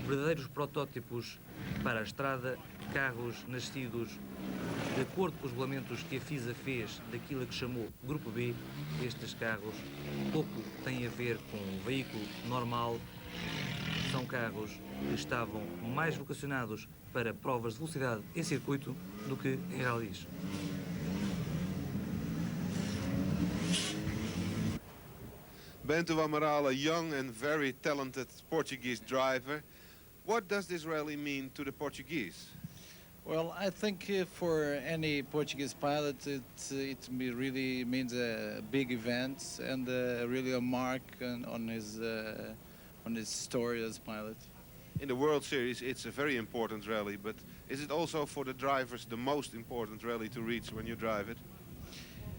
Verdadeiros protótipos para a estrada, carros nascidos de acordo com os regulamentos que a FISA fez daquilo a que chamou Grupo B. Estes carros pouco têm a ver com um veículo normal, são carros que estavam mais vocacionados para provas de velocidade em circuito do que em rallies. Bento Amaral, a young and very talented Portuguese driver. What does this rally mean to the Portuguese? Well, I think for any Portuguese pilot, really means a big event and really a mark on his story as pilot. In the World Series, it's a very important rally, but is it also for the drivers the most important rally to reach when you drive it?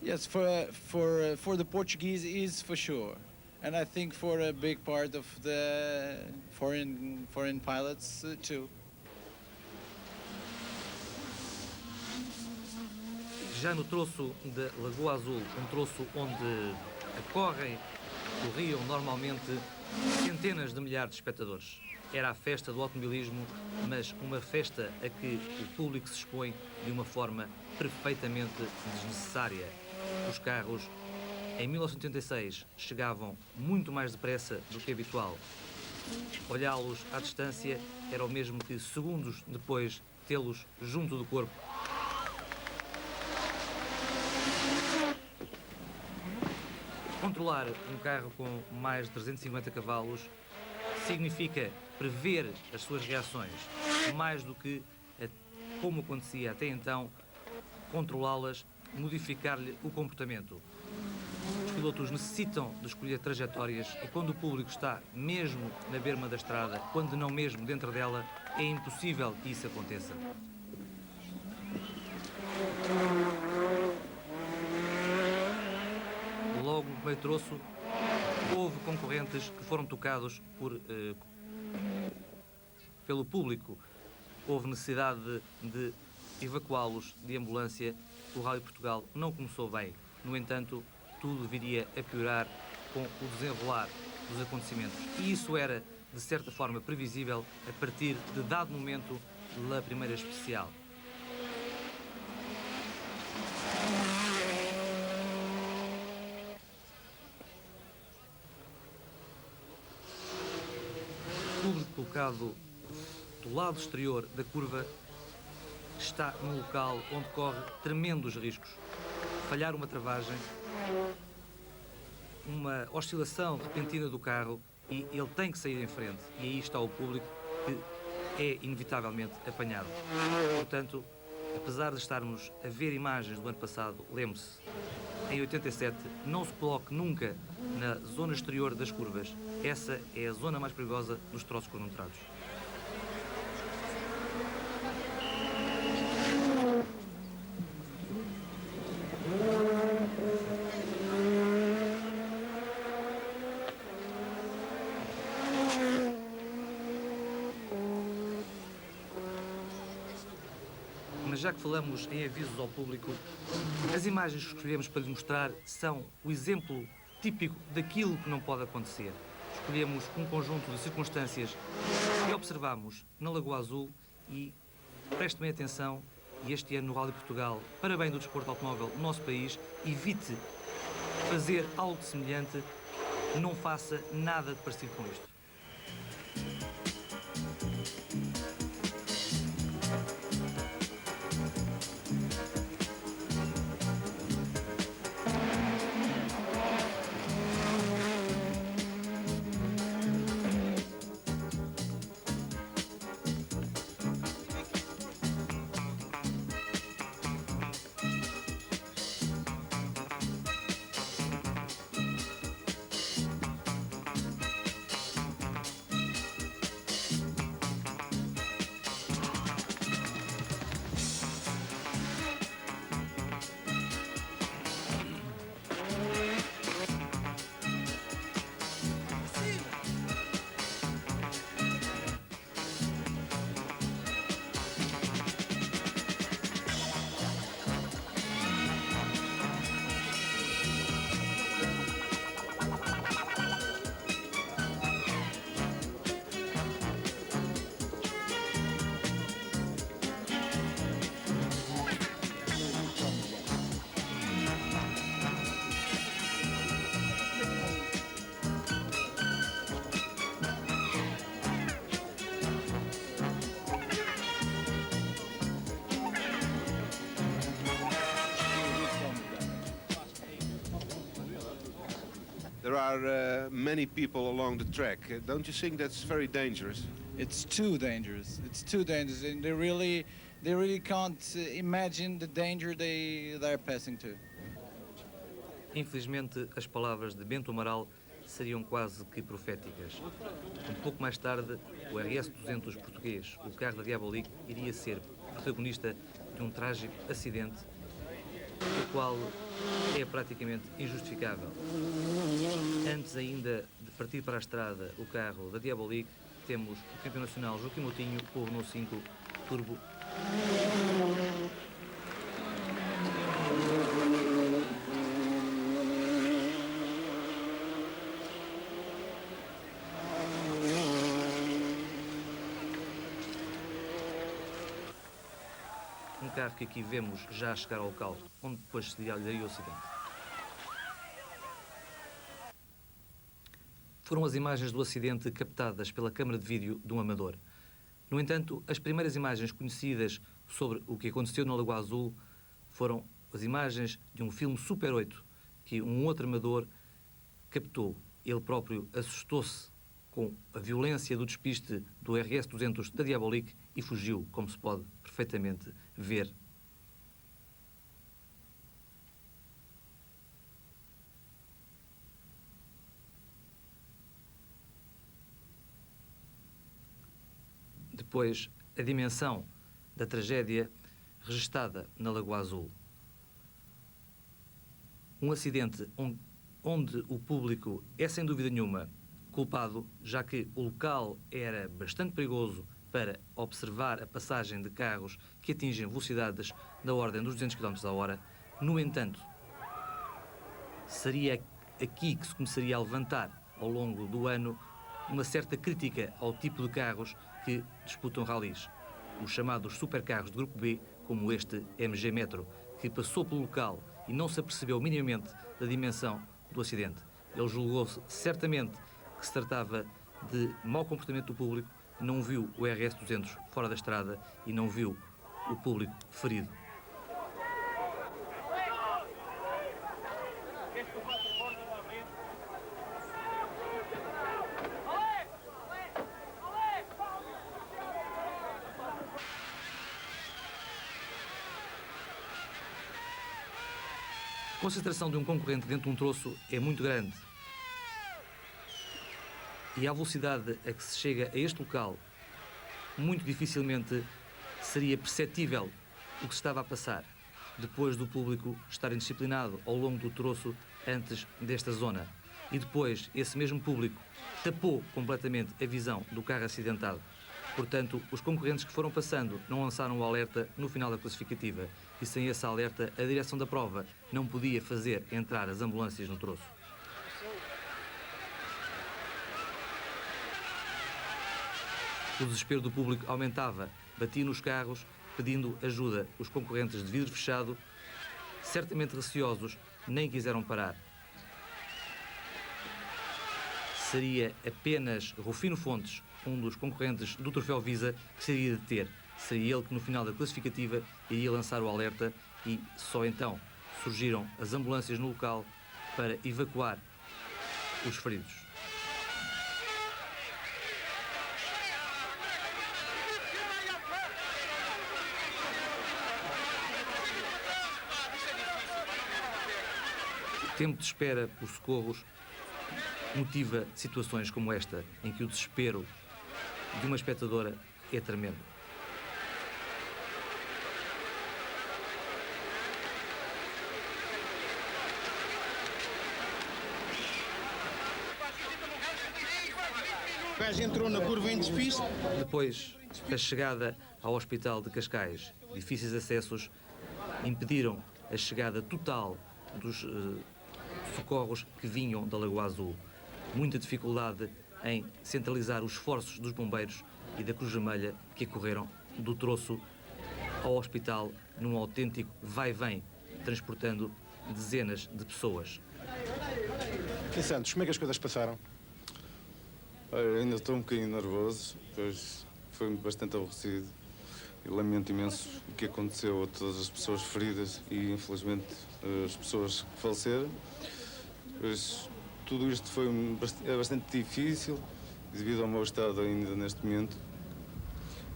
Yes, for the Portuguese is for sure, and I think for a big part of the foreign pilots too. Já no troço da Lagoa Azul, um troço onde corriam normalmente centenas de milhares de espectadores. Era a festa do automobilismo, mas uma festa a que o público se expõe de uma forma perfeitamente desnecessária. Os carros, em 1986, chegavam muito mais depressa do que habitual. Olhá-los à distância era o mesmo que segundos depois tê-los junto do corpo. Controlar um carro com mais de 350 cavalos significa prever as suas reações, mais do que, como acontecia até então, controlá-las, modificar-lhe o comportamento. Os pilotos necessitam de escolher trajetórias e quando o público está mesmo na berma da estrada, quando não mesmo dentro dela, é impossível que isso aconteça. Logo no primeiro troço, houve concorrentes que foram tocados pelo público. Houve necessidade de evacuá-los de ambulância. O Rally Portugal não começou bem. No entanto, tudo viria a piorar com o desenrolar dos acontecimentos. E isso era, de certa forma, previsível a partir de dado momento da primeira especial. O público colocado do lado exterior da curva está num local onde corre tremendos riscos. Falhar uma travagem, uma oscilação repentina do carro e ele tem que sair em frente. E aí está o público que é inevitavelmente apanhado. Portanto, apesar de estarmos a ver imagens do ano passado, lembre-se, em 87 não se coloque nunca na zona exterior das curvas. Essa é a zona mais perigosa dos troços cronometrados. Mas já que falamos em avisos ao público, as imagens que escolhemos para lhe mostrar são o exemplo típico daquilo que não pode acontecer. Escolhemos um conjunto de circunstâncias que observamos na Lagoa Azul e preste bem atenção, e este ano no Rally Portugal, para bem do desporto automóvel no nosso país, evite fazer algo semelhante, não faça nada de parecido com isto. there are many people along the track. Don't you think that's very dangerous? It's too dangerous. It's too dangerous, and they really can't imagine the danger they're passing to. Infelizmente, as palavras de Bento Amaral seriam quase que proféticas. Um pouco mais tarde, o RS-200 português, o carro da Diabolique, iria ser protagonista de um trágico acidente, o qual é praticamente injustificável. Antes ainda de partir para a estrada o carro da Diabolique, temos o campeão nacional Joaquim Moutinho com o Renault 5 Turbo. Um carro que aqui vemos já a chegar ao local, onde depois se daria o acidente. Foram as imagens do acidente captadas pela câmara de vídeo de um amador. No entanto, as primeiras imagens conhecidas sobre o que aconteceu na Lagoa Azul foram as imagens de um filme Super 8 que um outro amador captou. Ele próprio assustou-se com a violência do despiste do RS-200 da Diabolique e fugiu, como se pode perfeitamente ver. Depois, a dimensão da tragédia registada na Lagoa Azul. Um acidente onde o público é, sem dúvida nenhuma, culpado, já que o local era bastante perigoso para observar a passagem de carros que atingem velocidades da ordem dos 200 km/h. No entanto, seria aqui que se começaria a levantar, ao longo do ano, uma certa crítica ao tipo de carros que disputam ralis. Os chamados supercarros de Grupo B, como este MG Metro, que passou pelo local e não se apercebeu minimamente da dimensão do acidente. Ele julgou-se certamente que se tratava de mau comportamento do público, não viu o RS-200 fora da estrada e não viu o público ferido. A concentração de um concorrente dentro de um troço é muito grande. E a velocidade a que se chega a este local, muito dificilmente seria perceptível o que se estava a passar, depois do público estar indisciplinado ao longo do troço antes desta zona. E depois, esse mesmo público tapou completamente a visão do carro acidentado. Portanto, os concorrentes que foram passando não lançaram o alerta no final da classificativa. E sem esse alerta, a direção da prova não podia fazer entrar as ambulâncias no troço. O desespero do público aumentava, batia nos carros, pedindo ajuda. Os concorrentes de vidro fechado, certamente receosos, nem quiseram parar. Seria apenas Rufino Fontes, um dos concorrentes do Troféu Visa, que se iria deter. Seria ele que no final da classificativa iria lançar o alerta e só então surgiram as ambulâncias no local para evacuar os feridos. O tempo de espera por socorros motiva situações como esta, em que o desespero de uma espectadora é tremendo. O gajo entrou na curva em despiste. Depois, a chegada ao Hospital de Cascais. Difíceis acessos impediram a chegada total dos socorros que vinham da Lagoa Azul. Muita dificuldade em centralizar os esforços dos bombeiros e da Cruz Vermelha que acorreram do troço ao hospital num autêntico vai-vem, transportando dezenas de pessoas. E Santos, como é que as coisas passaram? Olha, ainda estou um bocadinho nervoso, pois foi bastante aborrecido. E lamento imenso o que aconteceu a todas as pessoas feridas e, infelizmente, as pessoas que faleceram. Pois tudo isto é bastante difícil, devido ao meu estado ainda neste momento.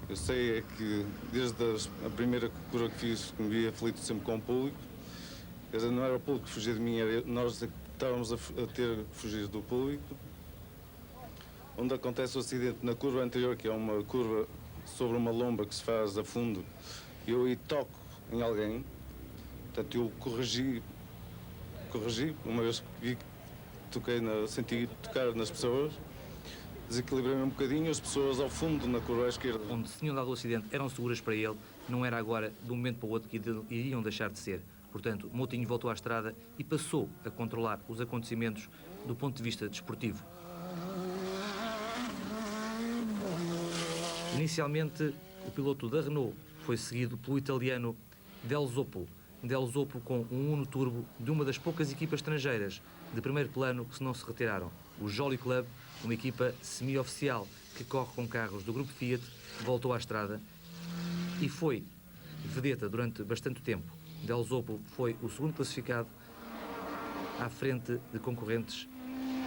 Eu sei é que desde a primeira curva que fiz, que me via aflito sempre com o público, quer dizer, não era o público que fugia de mim, era nós que estávamos a ter que fugir do público. Onde acontece o acidente na curva anterior, que é uma curva sobre uma lomba que se faz a fundo, eu aí toco em alguém, portanto eu corrigi, uma vez que vi que senti tocar nas pessoas, desequilibrei-me um bocadinho, as pessoas ao fundo na curva à esquerda. Onde se tinham dado o acidente eram seguras para ele, não era agora, de um momento para o outro, que iriam deixar de ser. Portanto, Moutinho voltou à estrada e passou a controlar os acontecimentos do ponto de vista desportivo. Inicialmente, o piloto da Renault foi seguido pelo italiano Del Zoppo. Del Zoppo com um Uno Turbo de uma das poucas equipas estrangeiras de primeiro plano que não se retiraram. O Jolly Club, uma equipa semi-oficial que corre com carros do grupo Fiat, voltou à estrada e foi vedeta durante bastante tempo. Del Zoppo foi o segundo classificado à frente de concorrentes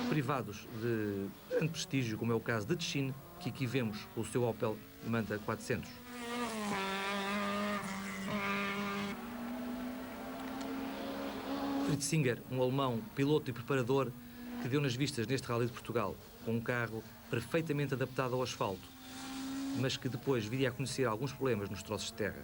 privados de grande prestígio, como é o caso de Tchine, que aqui vemos o seu Opel Manta 400. Fritz Singer, um alemão piloto e preparador que deu nas vistas neste Rally de Portugal, com um carro perfeitamente adaptado ao asfalto, mas que depois viria a conhecer alguns problemas nos troços de terra.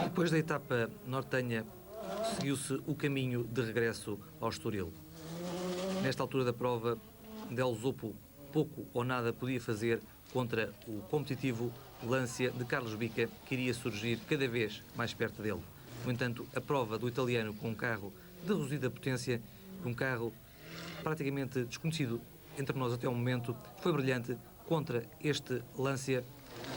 Depois da etapa nortenha, seguiu-se o caminho de regresso ao Estoril. Nesta altura da prova, Del Zoppo pouco ou nada podia fazer contra o competitivo Lancia de Carlos Bica, que iria surgir cada vez mais perto dele. No entanto, a prova do italiano com um carro de reduzida potência, um carro praticamente desconhecido entre nós até o momento, foi brilhante contra este Lancia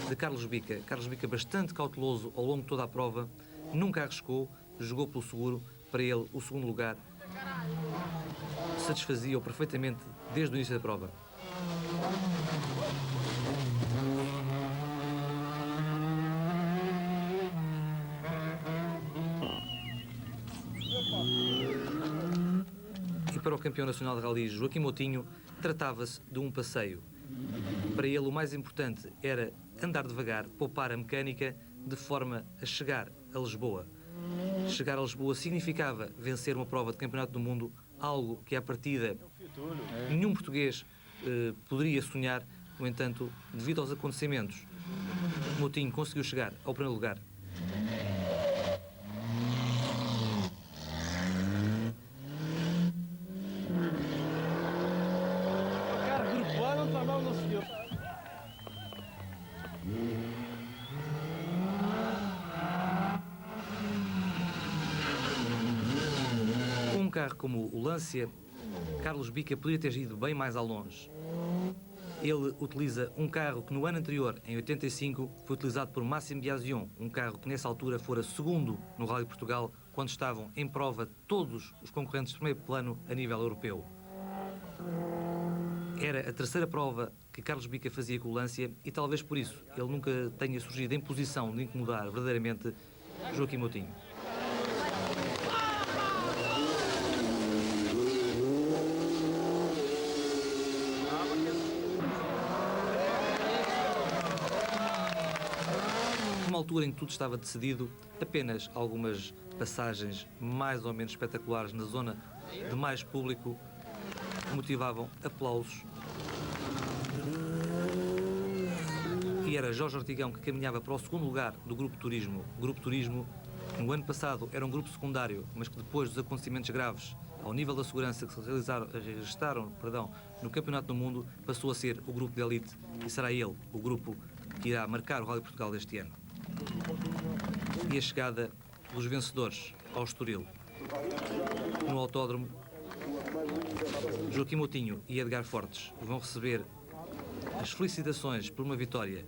de Carlos Bica. Carlos Bica bastante cauteloso ao longo de toda a prova, nunca arriscou, jogou pelo seguro. Para ele, o segundo lugar satisfazia-o perfeitamente desde o início da prova. E para o campeão nacional de rally Joaquim Moutinho, tratava-se de um passeio. Para ele, o mais importante era andar devagar, poupar a mecânica, de forma a chegar a Lisboa. Chegar a Lisboa significava vencer uma prova de campeonato do mundo, algo que à partida nenhum português poderia sonhar. No entanto, devido aos acontecimentos, Moutinho conseguiu chegar ao primeiro lugar. Com um carro como o Lancia, Carlos Bica poderia ter ido bem mais ao longe. Ele utiliza um carro que no ano anterior, em 85, foi utilizado por Máximo Biasion, um carro que nessa altura fora segundo no Rally de Portugal, quando estavam em prova todos os concorrentes de primeiro plano a nível europeu. Era a terceira prova que Carlos Bica fazia com o Lancia e talvez por isso ele nunca tenha surgido em posição de incomodar verdadeiramente Joaquim Moutinho. Numa altura em que tudo estava decidido, apenas algumas passagens mais ou menos espetaculares na zona de mais público motivavam aplausos. E era Jorge Ortigão que caminhava para o segundo lugar do Grupo Turismo. O Grupo Turismo, no ano passado, era um grupo secundário, mas que depois dos acontecimentos graves, ao nível da segurança que se registaram no Campeonato do Mundo, passou a ser o grupo de elite e será ele o grupo que irá marcar o Rally de Portugal deste ano. E a chegada dos vencedores ao Estoril. No autódromo, Joaquim Moutinho e Edgar Fortes vão receber as felicitações por uma vitória,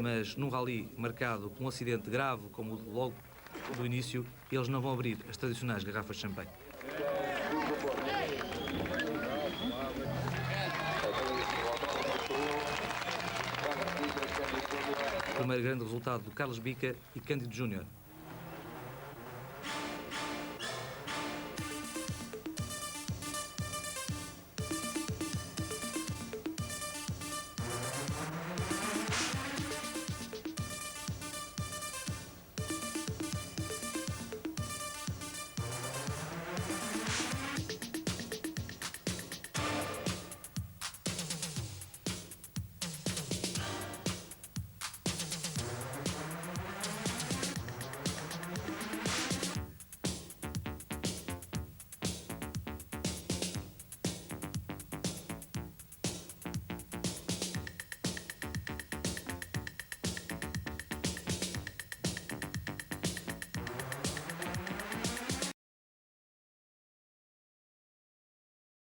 mas num rally marcado por um acidente grave, como logo do início, eles não vão abrir as tradicionais garrafas de champanhe. O primeiro grande resultado do Carlos Bica e Cândido Júnior.